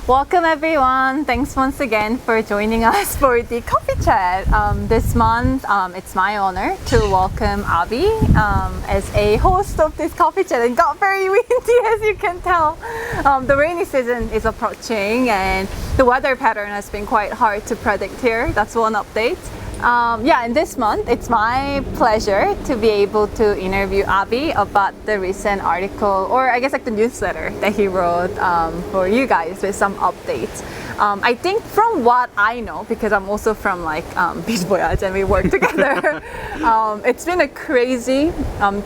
Welcome everyone. Thanks once again for joining us for the coffee chat. This month, it's my honor to welcome Abby as a host of this coffee chat. It got very windy, as you can tell. The rainy season is approaching and the weather pattern has been quite hard to predict here. That's one update. And this month it's my pleasure to be able to interview Abby about the recent article, or I guess like the newsletter that he wrote for you guys with some updates. I think from what I know, because I'm also from like Beach Voyage and we work together, it's been a crazy,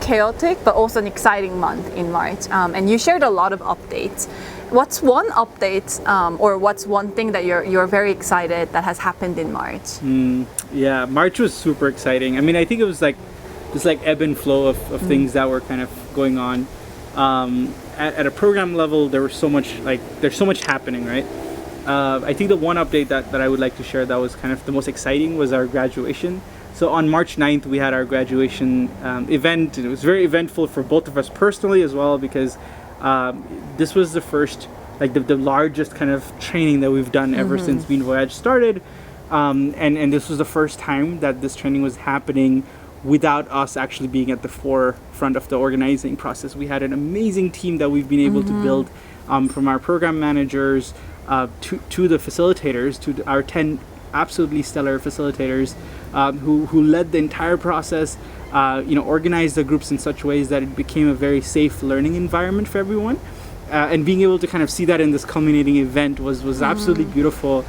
chaotic, but also an exciting month in March. And you shared a lot of updates. What's one update or what's one thing that you're very excited that has happened in March? Yeah, March was super exciting. I mean, I think it was like this like ebb and flow of things that were kind of going on. At a program level, there's so much happening, right? I think the one update that I would like to share that was kind of the most exciting was our graduation. So on March 9th, we had our graduation event. And it was very eventful for both of us personally as well, because this was the first, like the largest kind of training that we've done ever since Beach Voyage started. And this was the first time that this training was happening without us actually being at the forefront of the organizing process. We had an amazing team that we've been able to build, from our program managers to the facilitators, to our 10 absolutely stellar facilitators who led the entire process, organized the groups in such ways that it became a very safe learning environment for everyone. And being able to kind of see that in this culminating event was absolutely beautiful.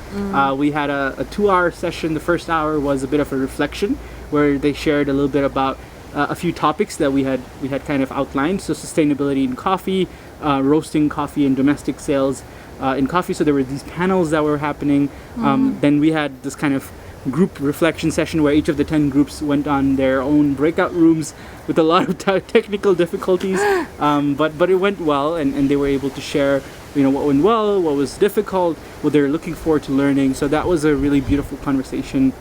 We had a 2-hour session. The first hour was a bit of a reflection where they shared a little bit about a few topics that we had kind of outlined. So sustainability in coffee, roasting coffee and domestic sales in coffee. So there were these panels that were happening. Then we had this kind of group reflection session where each of the 10 groups went on their own breakout rooms with a lot of technical difficulties, but it went well, and they were able to share what went well, what was difficult, what they're looking forward to learning. So that was a really beautiful conversation.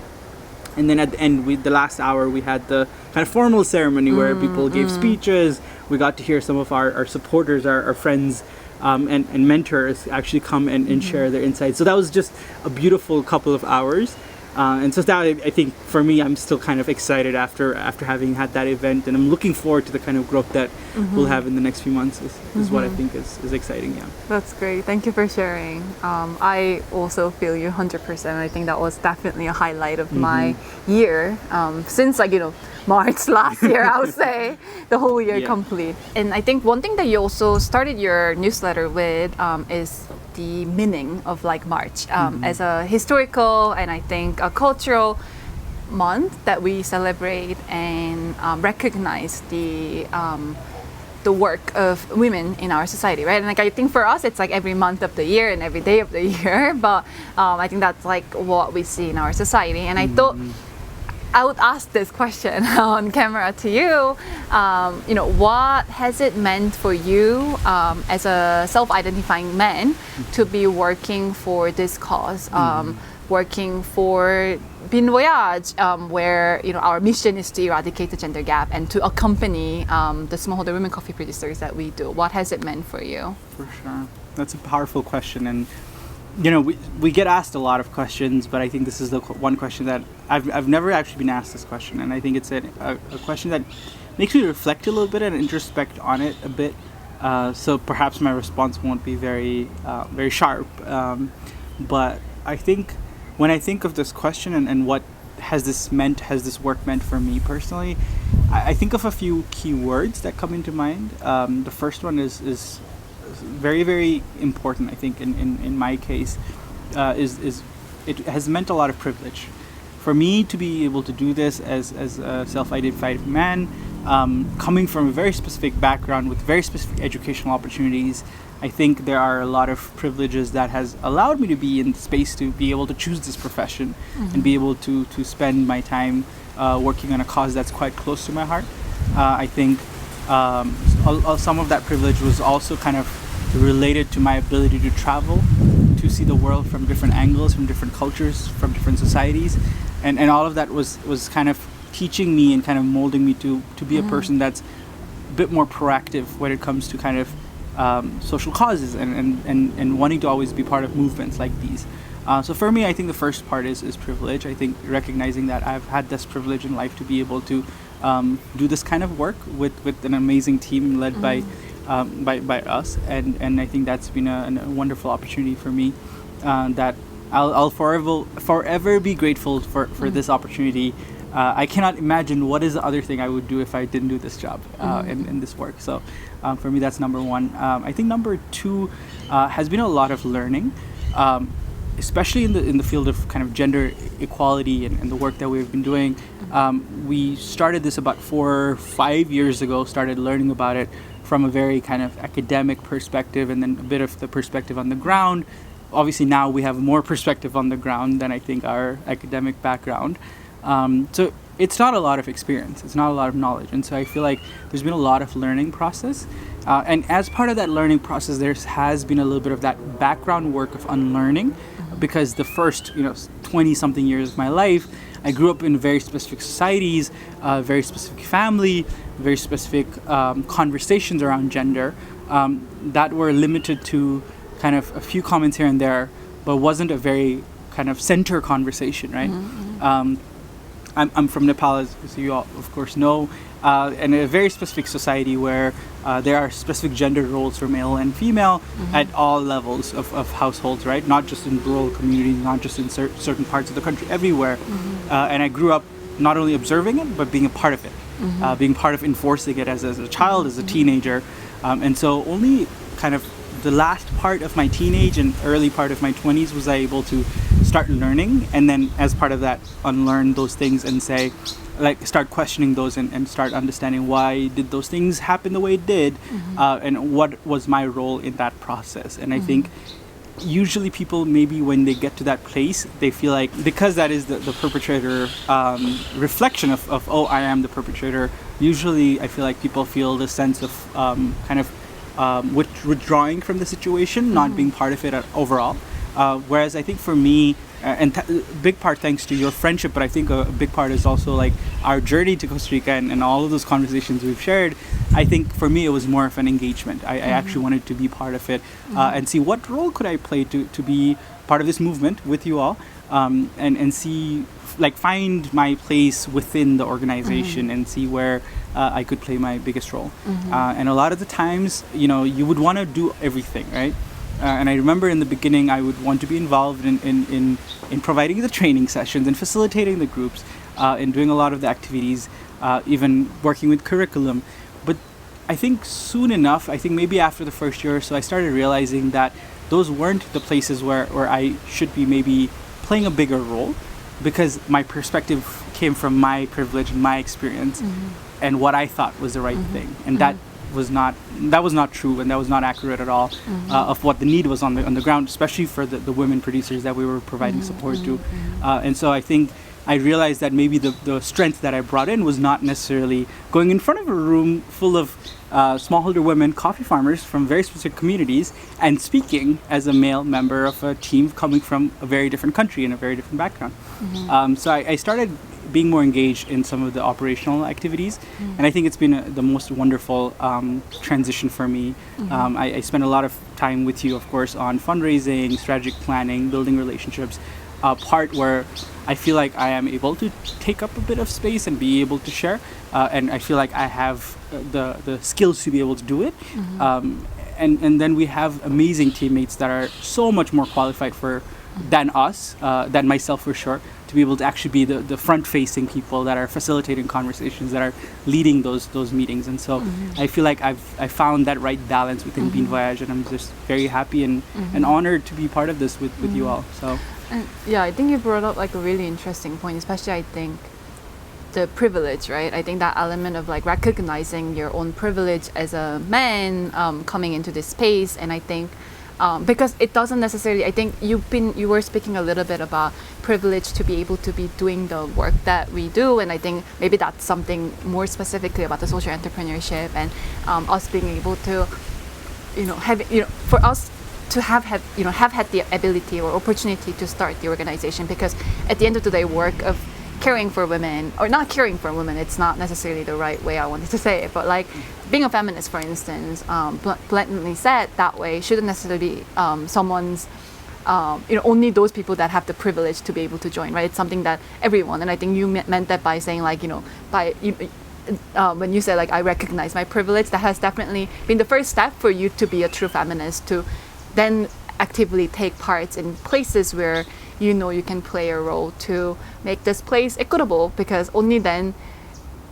And then at the end, the last hour, we had the kind of formal ceremony where people gave speeches. We got to hear some of our supporters, our friends, and mentors actually come and share their insights. So that was just a beautiful couple of hours. And so that, I think, for me, I'm still kind of excited after having had that event, and I'm looking forward to the kind of growth that we'll have in the next few months is what I think is exciting. Yeah, that's great. Thank you for sharing. I also feel you 100%. I think that was definitely a highlight of my year since March last year. I would say the whole year complete. And I think one thing that you also started your newsletter with is the meaning of like March as a historical and I think a cultural month that we celebrate and recognize the work of women in our society, right? And like I think for us it's like every month of the year and every day of the year, but I think that's like what we see in our society. And I thought I would ask this question on camera to you. What has it meant for you as a self-identifying man to be working for this cause, working for Beach Voyage, where our mission is to eradicate the gender gap and to accompany the smallholder women coffee producers that we do? What has it meant for you? For sure, that's a powerful question, and we get asked a lot of questions, but I think this is the one question that I've never actually been asked this question, and I think it's a question that makes me reflect a little bit and introspect on it a bit. So perhaps my response won't be very sharp, but I think when I think of this question and what has this work meant for me personally, I think of a few key words that come into mind. The first one is very, very important, I think, in my case, is it has meant a lot of privilege. For me to be able to do this as a self-identified man, coming from a very specific background with very specific educational opportunities, I think there are a lot of privileges that has allowed me to be in the space to be able to choose this profession and be able to spend my time working on a cause that's quite close to my heart. I think some of that privilege was also kind of related to my ability to travel, to see the world from different angles, from different cultures, from different societies, and all of that was kind of teaching me and kind of molding me to be a person that's a bit more proactive when it comes to kind of social causes and wanting to always be part of movements like these. So for me, I think the first part is privilege. I think recognizing that I've had this privilege in life to be able to do this kind of work with an amazing team led by us, and I think that's been a wonderful opportunity for me. That I'll forever be grateful for this opportunity. I cannot imagine what is the other thing I would do if I didn't do this job and this work. So for me, that's number one. I think number two has been a lot of learning, especially in the field of kind of gender equality and the work that we've been doing. We started this about 4 or 5 years ago, started learning about it from a very kind of academic perspective and then a bit of the perspective on the ground. Obviously now we have more perspective on the ground than I think our academic background. So it's not a lot of experience, it's not a lot of knowledge. And so I feel like there's been a lot of learning process. And as part of that learning process, there has been a little bit of that background work of unlearning, because the first 20 something years of my life, I grew up in very specific societies, very specific family, very specific conversations around gender that were limited to kind of a few comments here and there, but wasn't a very kind of center conversation, right? I'm from Nepal, as you all of course know, in a very specific society where there are specific gender roles for male and female at all levels of households, right? Not just in rural communities, not just in certain parts of the country, everywhere. And I grew up not only observing it, but being a part of it, being part of enforcing it as a child, as a teenager. And so only kind of the last part of my teenage and early part of my 20s was I able to start learning, and then as part of that unlearn those things and say, like, start questioning those and start understanding why did those things happen the way it did, and what was my role in that process. And I think usually people, maybe when they get to that place, they feel like because that is the perpetrator reflection of oh, I am the perpetrator, usually I feel like people feel the sense of kind of withdrawing from the situation, not being part of it overall. Whereas I think for me, big part thanks to your friendship, but I think a big part is also like our journey to Costa Rica and all of those conversations we've shared. I think for me it was more of an engagement. I actually wanted to be part of it and see what role could I play to be part of this movement with you all, and see, like, find my place within the organization and see where I could play my biggest role. And a lot of the times, you would want to do everything, right? And I remember in the beginning, I would want to be involved in providing the training sessions and facilitating the groups, and doing a lot of the activities, even working with curriculum. But I think soon enough, I think maybe after the first year or so, I started realizing that those weren't the places where I should be maybe playing a bigger role, because my perspective came from my privilege and my experience and what I thought was the right thing. And that was not true, and that was not accurate at all of what the need was on the ground, especially for the women producers that we were providing support to. And so I think I realized that maybe the strength that I brought in was not necessarily going in front of a room full of smallholder women coffee farmers from very specific communities and speaking as a male member of a team coming from a very different country and a very different background. So I started being more engaged in some of the operational activities, and I think it's been the most wonderful transition for me. I spent a lot of time with you, of course, on fundraising, strategic planning, building relationships, part where I feel like I am able to take up a bit of space and be able to share, and I feel like I have the skills to be able to do it. And then we have amazing teammates that are so much more qualified than us, than myself for sure, to be able to actually be the front-facing people that are facilitating conversations, that are leading those meetings. And so I feel like I found that right balance within Bean Voyage, and I'm just very happy and honored to be part of this with you all. So yeah, I think you brought up like a really interesting point, especially I think the privilege, right? I think that element of like recognizing your own privilege as a man coming into this space, and I think because it doesn't necessarily, I think you were speaking a little bit about privilege to be able to be doing the work that we do, and I think maybe that's something more specifically about the social entrepreneurship and us being able to, for us to have had the ability or opportunity to start the organization, because at the end of the day, work of caring for women, or not caring for women, it's not necessarily the right way I wanted to say it, but like being a feminist, for instance, blatantly said that way, shouldn't necessarily be someone's only those people that have the privilege to be able to join, right? It's something that everyone, and I think you meant that by saying like, when you say like I recognize my privilege, that has definitely been the first step for you to be a true feminist, to then actively take part in places where you can play a role to make this place equitable, because only then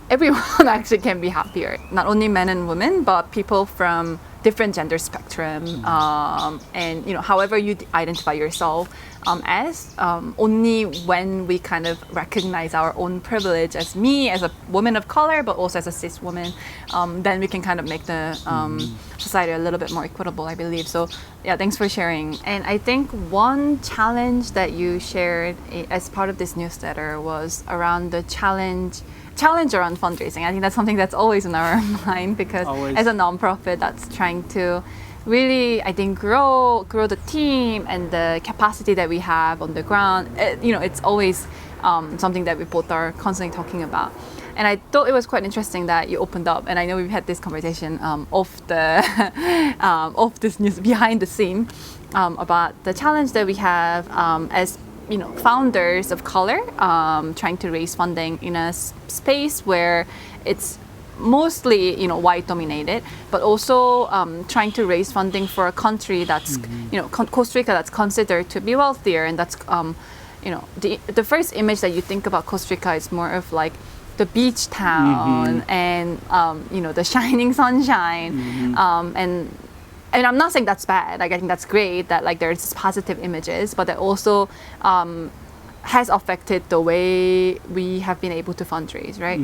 everyone actually can be happier. Not only men and women, but people from different gender spectrum, and however you identify yourself as. Only when we kind of recognize our own privilege, as me as a woman of color, but also as a cis woman, then we can kind of make the society a little bit more equitable, I believe. So yeah, thanks for sharing. And I think one challenge that you shared as part of this newsletter was around the challenge around fundraising. I think that's something that's always in our mind, because as a nonprofit that's trying to really, I think, grow the team and the capacity that we have on the ground, it's always something that we both are constantly talking about. And I thought it was quite interesting that you opened up, and I know we've had this conversation off this news behind the scene, about the challenge that we have as founders of color, trying to raise funding in a space where it's mostly white dominated, but also trying to raise funding for a country that's Costa Rica, that's considered to be wealthier, and that's the first image that you think about Costa Rica is more of like the beach town, and the shining sunshine, and I'm not saying that's bad. Like, I think that's great that like there's positive images, but that also has affected the way we have been able to fundraise, right?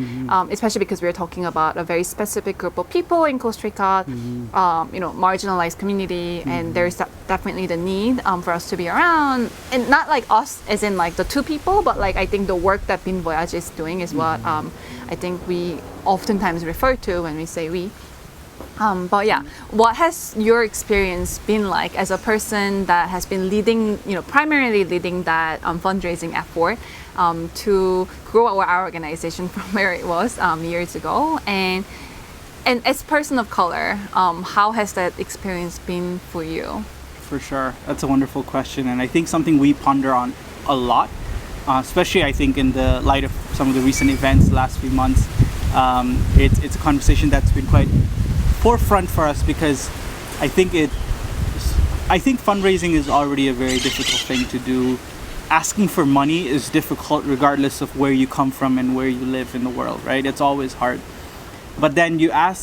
Especially because we're talking about a very specific group of people in Costa Rica, marginalized community, and there's definitely the need for us to be around, and not like us as in like the two people, but like I think the work that Bin Voyage is doing is what I think we oftentimes refer to when we say we. But yeah, what has your experience been like as a person that has been leading, primarily leading that fundraising effort to grow our organization from where it was years ago, and as a person of color, how has that experience been for you? For sure, that's a wonderful question, and I think something we ponder on a lot, especially I think in the light of some of the recent events the last few months. It's a conversation that's been quite forefront for us, because I think fundraising is already a very difficult thing to do. Asking for money is difficult regardless of where you come from and where you live in the world, right? It's always hard. But then you add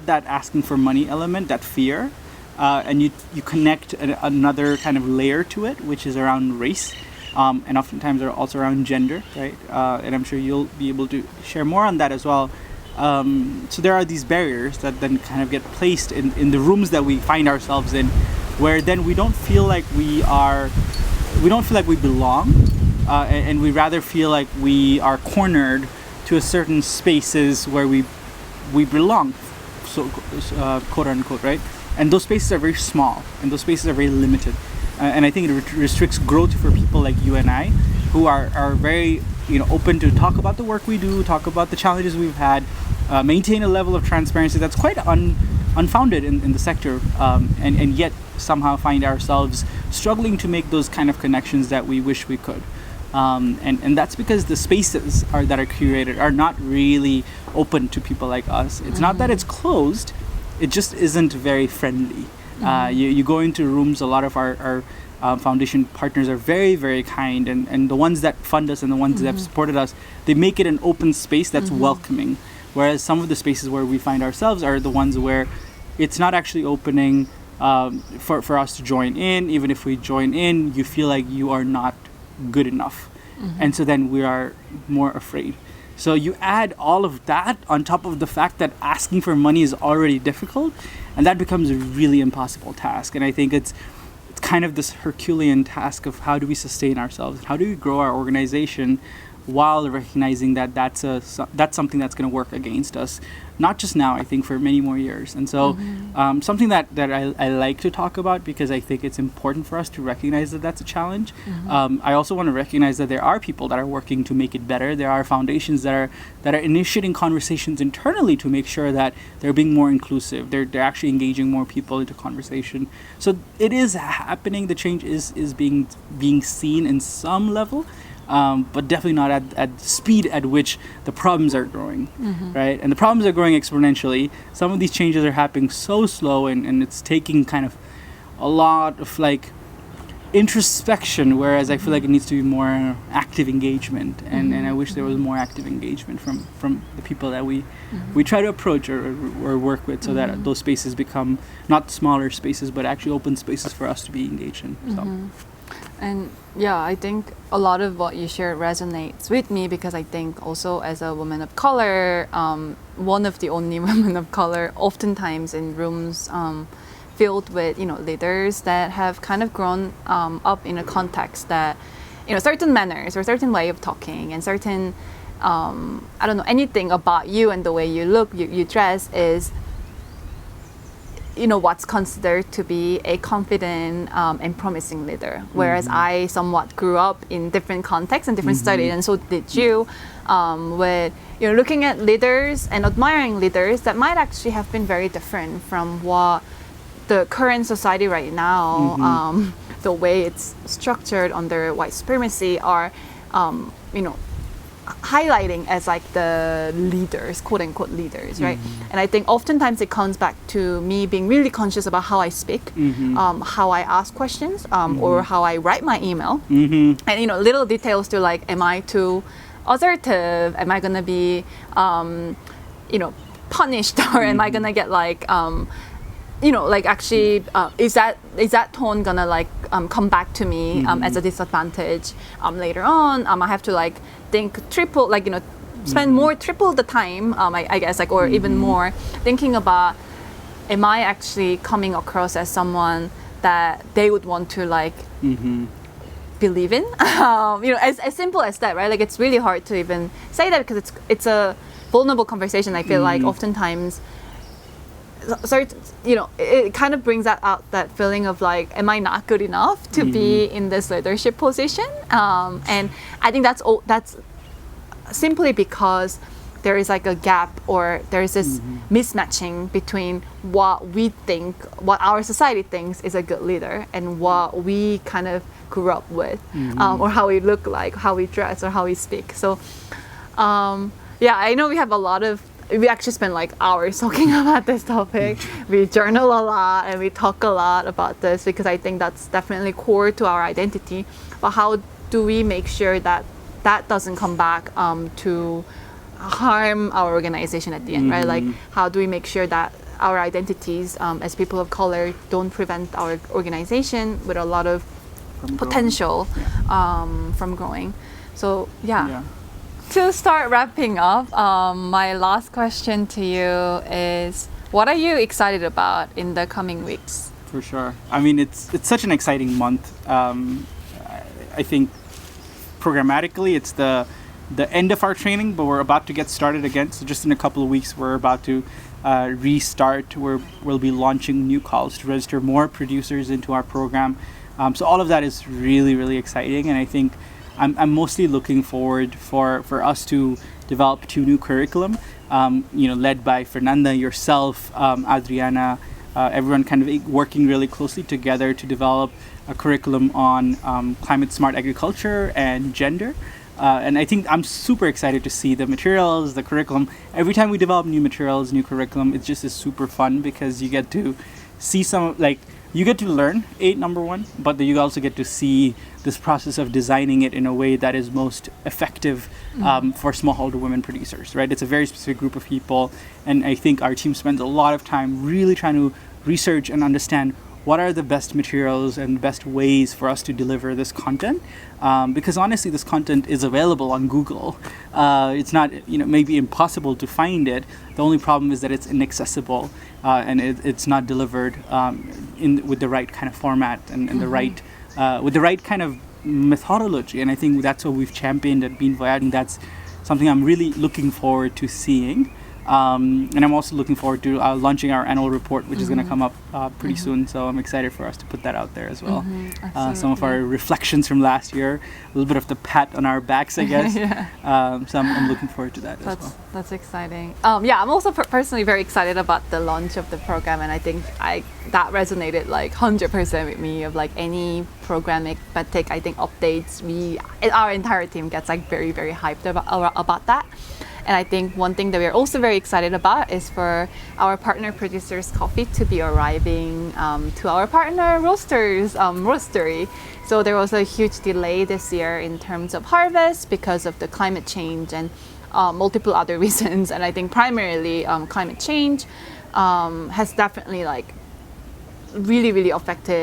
that asking for money element, that fear, and you connect another kind of layer to it, which is around race, and oftentimes are also around gender, right? And I'm sure you'll be able to share more on that as well. So there are these barriers that then kind of get placed in the rooms that we find ourselves in, where then we don't feel like we belong, and we rather feel like we are cornered to a certain spaces where we belong, so quote unquote, right? And those spaces are very small, and those spaces are very limited, and I think it restricts growth for people like you and I, who are very open to talk about the work we do, talk about the challenges we've had, maintain a level of transparency that's quite unfounded in the sector, and yet somehow find ourselves struggling to make those kind of connections that we wish we could. And that's because the spaces that are curated are not really open to people like us. It's not that it's closed, it just isn't very friendly. You go into rooms, a lot of our foundation partners are very, very kind, and the ones that fund us and the ones that have supported us, they make it an open space that's welcoming. Whereas some of the spaces where we find ourselves are the ones where it's not actually opening for us to join in. Even if we join in, you feel like you are not good enough. And so then we are more afraid. So you add all of that on top of the fact that asking for money is already difficult, and that becomes a really impossible task. And I think it's kind of this Herculean task of how do we sustain ourselves? How do we grow our organization while recognizing that that's something that's going to work against us, not just now, I think for many more years. And so something that I like to talk about, because I think it's important for us to recognize that that's a challenge. I also want to recognize that there are people that are working to make it better. There are foundations that are initiating conversations internally to make sure that they're being more inclusive. They're actually engaging more people into conversation. So it is happening. The change is being seen in some level. But definitely not at the speed at which the problems are growing, right? And the problems are growing exponentially. Some of these changes are happening so slow, and it's taking kind of a lot of like introspection, whereas I feel like it needs to be more active engagement, and I wish there was more active engagement from the people that we try to approach or work with, so that those spaces become not smaller spaces, but actually open spaces for us to be engaged in. So. And yeah, I think a lot of what you shared resonates with me, because I think also as a woman of color, one of the only women of color, oftentimes in rooms filled with leaders that have kind of grown up in a context that certain manners or certain way of talking and certain I don't know, anything about you and the way you look, you dress is what's considered to be a confident and promising leader. Whereas I somewhat grew up in different contexts and different studies, and so did you, with looking at leaders and admiring leaders that might actually have been very different from what the current society right now, the way it's structured under white supremacy, are highlighting as like the leaders, quote unquote leaders, right? And I think oftentimes it comes back to me being really conscious about how I speak, how I ask questions, or how I write my email, and little details to like, am I too assertive? Am I gonna be punished, or am I gonna get like actually, is that tone gonna like come back to me as a disadvantage later on? I have to like think triple, like spend more triple the time, I guess, like, or even more thinking about, am I actually coming across as someone that they would want to like believe in? As simple as that, right? Like, it's really hard to even say that, because it's a vulnerable conversation. I feel like oftentimes, it kind of brings out that feeling of like, am I not good enough to be in this leadership position? And I think that's simply because there is like a gap, or there is this mismatching between what we think, what our society thinks is a good leader, and what we kind of grew up with, or how we look like, how we dress, or how we speak. So, I know we actually spend like hours talking about this topic. We journal a lot and we talk a lot about this, because I think that's definitely core to our identity. But how do we make sure that that doesn't come back to harm our organization at the end, right? Like, how do we make sure that our identities as people of color don't prevent our organization with a lot of potential from growing? So to start wrapping up, my last question to you is, what are you excited about in the coming weeks? For sure. I mean, it's such an exciting month. I think programmatically it's the end of our training, but we're about to get started again. So just in a couple of weeks, we're about to restart, where we'll be launching new calls to register more producers into our program. So all of that is really, really exciting, and I think I'm mostly looking forward for us to develop 2 new curriculum, led by Fernanda, yourself, Adriana, everyone kind of working really closely together to develop a curriculum on climate smart agriculture and gender. And I think I'm super excited to see the materials, the curriculum. Every time we develop new materials, new curriculum, it just is super fun, because you get to see you get to learn, number one, but then you also get to see this process of designing it in a way that is most effective for smallholder women producers, right? It's a very specific group of people, and I think our team spends a lot of time really trying to research and understand what are the best materials and best ways for us to deliver this content, because honestly, this content is available on Google. It's not maybe impossible to find it. The only problem is that it's inaccessible, and it's not delivered with the right kind of format and the right with the right kind of methodology, and I think that's what we've championed at Bean Voyage, and that's something I'm really looking forward to seeing. And I'm also looking forward to launching our annual report, which is going to come up pretty soon. So I'm excited for us to put that out there as well. Some of our reflections from last year, a little bit of the pat on our backs, I guess. So I'm looking forward to that as well. That's exciting. Yeah, I'm also personally very excited about the launch of the program, and I think that resonated like 100% with me. Of like any programmatic, I think updates, our entire team gets like very, very hyped about that. And I think one thing that we're also very excited about is for our partner producers' coffee to be arriving to our partner roastery. So there was a huge delay this year in terms of harvest because of the climate change and multiple other reasons. And I think primarily climate change has definitely like really, really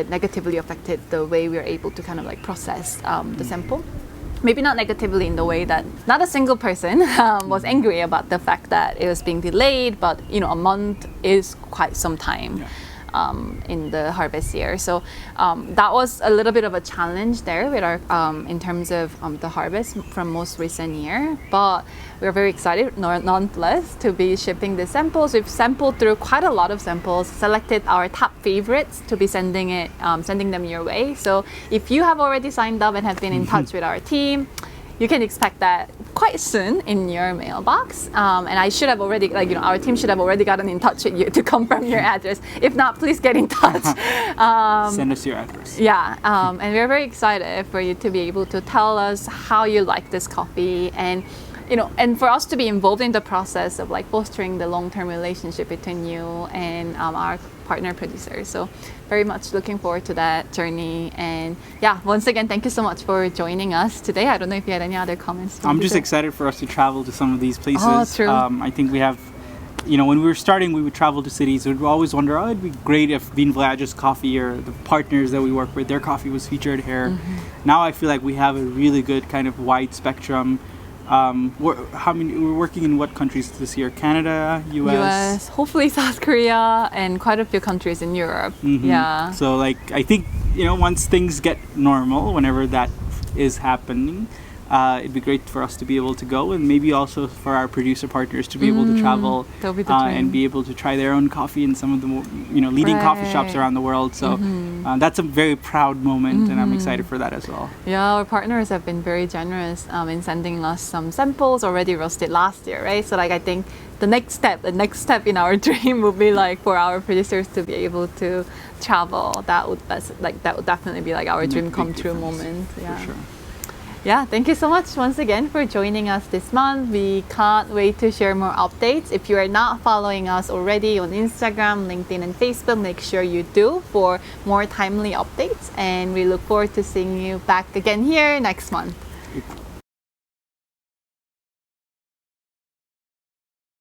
negatively affected the way we are able to kind of like process the sample. Maybe not negatively in the way that not a single person was angry about the fact that it was being delayed, but a month is quite some time in the harvest year. So that was a little bit of a challenge there with our in terms of the harvest from most recent year. But we're very excited nonetheless to be shipping the samples. We've sampled through quite a lot of samples, selected our top favorites to be sending them your way. So if you have already signed up and have been in touch with our team, you can expect that quite soon in your mailbox. And I should have already, our team should have already gotten in touch with you to confirm your address. If not, please get in touch. Send us your address. Yeah, and we're very excited for you to be able to tell us how you like this coffee, and and for us to be involved in the process of like fostering the long-term relationship between you and our partner producers. So very much looking forward to that journey. And yeah, once again, thank you so much for joining us today. I don't know if you had any other comments. I'm just excited for us to travel to some of these places. Oh, true. I think we have, when we were starting, we would travel to cities. We'd always wonder, it'd be great if Bean Voyage's coffee or the partners that we work with, their coffee was featured here. Now I feel like we have a really good kind of wide spectrum. We're working in what countries this year? Canada, US, hopefully South Korea, and quite a few countries in Europe. Yeah. So I think once things get normal, whenever that is happening, it'd be great for us to be able to go, and maybe also for our producer partners to be able to travel and be able to try their own coffee in some of the leading coffee shops around the world. So that's a very proud moment, and I'm excited for that as well. Yeah, our partners have been very generous in sending us some samples already roasted last year, right? So I think the next step in our dream would be for our producers to be able to travel. That would definitely be our dream come true moment. Yeah. For sure. Yeah, thank you so much once again for joining us this month. We can't wait to share more updates. If you are not following us already on Instagram, LinkedIn, and Facebook, make sure you do for more timely updates. And we look forward to seeing you back again here next month.